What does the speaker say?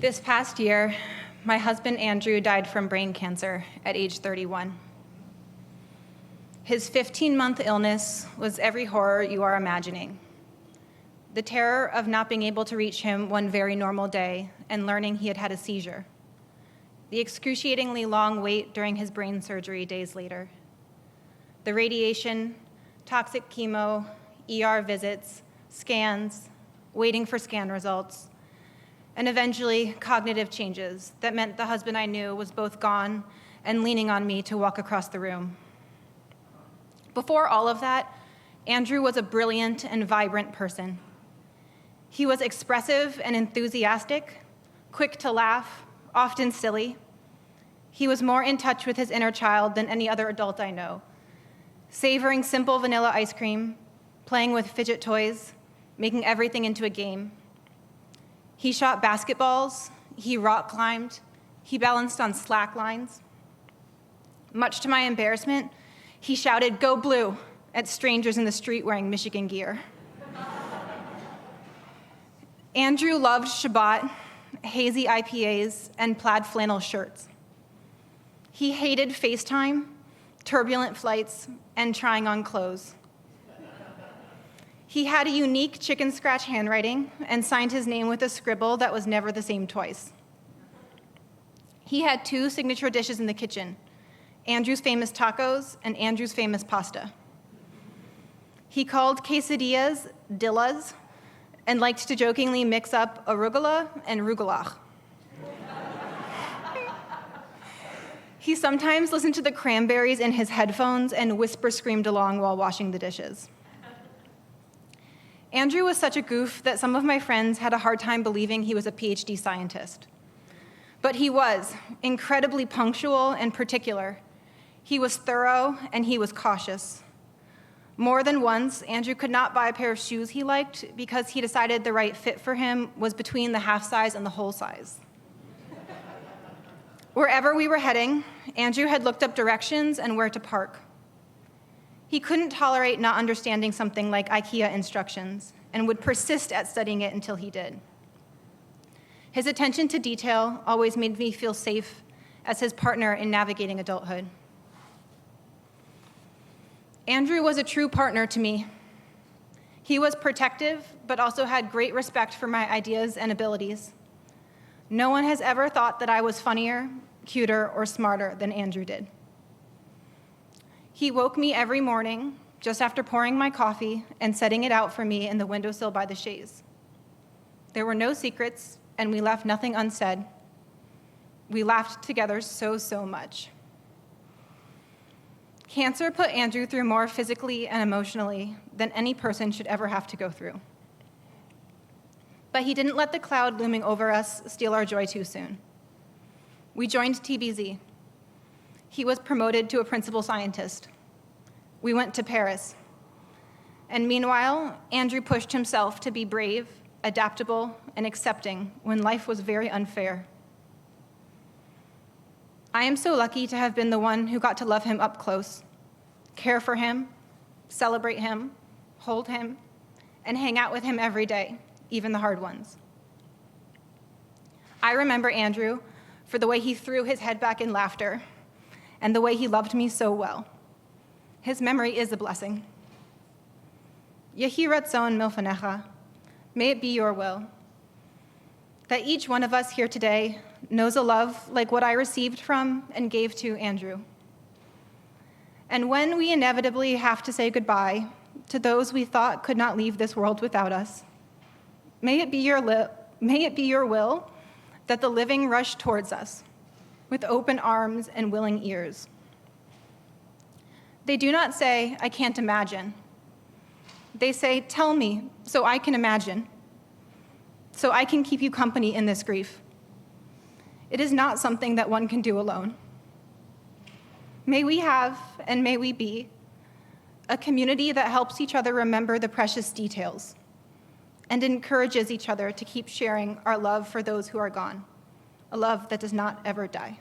This past year, my husband Andrew died from brain cancer at age 31. His 15-month illness was every horror you are imagining. The terror of not being able to reach him one very normal day and learning he had had a seizure. The excruciatingly long wait during his brain surgery days later. The radiation, toxic chemo, ER visits, scans, waiting for scan results, and eventually cognitive changes that meant the husband I knew was both gone and leaning on me to walk across the room. Before all of that, Andrew was a brilliant and vibrant person. He was expressive and enthusiastic, quick to laugh, often silly. He was more in touch with his inner child than any other adult I know, savoring simple vanilla ice cream, playing with fidget toys, making everything into a game. He shot basketballs, he rock climbed, he balanced on slack lines. Much to my embarrassment, he shouted, "Go Blue," at strangers in the street wearing Michigan gear. Andrew loved Shabbat, hazy IPAs, and plaid flannel shirts. He hated FaceTime, turbulent flights, and trying on clothes. He had a unique chicken scratch handwriting and signed his name with a scribble that was never the same twice. He had two signature dishes in the kitchen, Andrew's famous tacos and Andrew's famous pasta. He called quesadillas dillas and liked to jokingly mix up arugula and rugelach. He sometimes listened to the Cranberries in his headphones and whisper screamed along while washing the dishes. Andrew was such a goof that some of my friends had a hard time believing he was a PhD scientist. But he was incredibly punctual and particular. He was thorough and he was cautious. More than once, Andrew could not buy a pair of shoes he liked because he decided the right fit for him was between the half size and the whole size. Wherever we were heading, Andrew had looked up directions and where to park. He couldn't tolerate not understanding something like IKEA instructions and would persist at studying it until he did. His attention to detail always made me feel safe as his partner in navigating adulthood. Andrew was a true partner to me. He was protective, but also had great respect for my ideas and abilities. No one has ever thought that I was funnier, cuter, or smarter than Andrew did. He woke me every morning just after pouring my coffee and setting it out for me in the windowsill by the chaise. There were no secrets, and we left nothing unsaid. We laughed together so much. Cancer put Andrew through more physically and emotionally than any person should ever have to go through. But he didn't let the cloud looming over us steal our joy too soon. We joined TBZ. He was promoted to a principal scientist. We went to Paris. And meanwhile, Andrew pushed himself to be brave, adaptable, and accepting when life was very unfair. I am so lucky to have been the one who got to love him up close, care for him, celebrate him, hold him, and hang out with him every day, even the hard ones. I remember Andrew for the way he threw his head back in laughter and the way he loved me so well. His memory is a blessing. Yehi ratzon milfanecha, may it be your will, that each one of us here today knows a love like what I received from and gave to Andrew. And when we inevitably have to say goodbye to those we thought could not leave this world without us, may it be your will that the living rush towards us with open arms and willing ears. They do not say, "I can't imagine." They say, "Tell me so I can imagine, so I can keep you company in this grief." It is not something that one can do alone. May we have, and may we be, a community that helps each other remember the precious details and encourages each other to keep sharing our love for those who are gone, a love that does not ever die.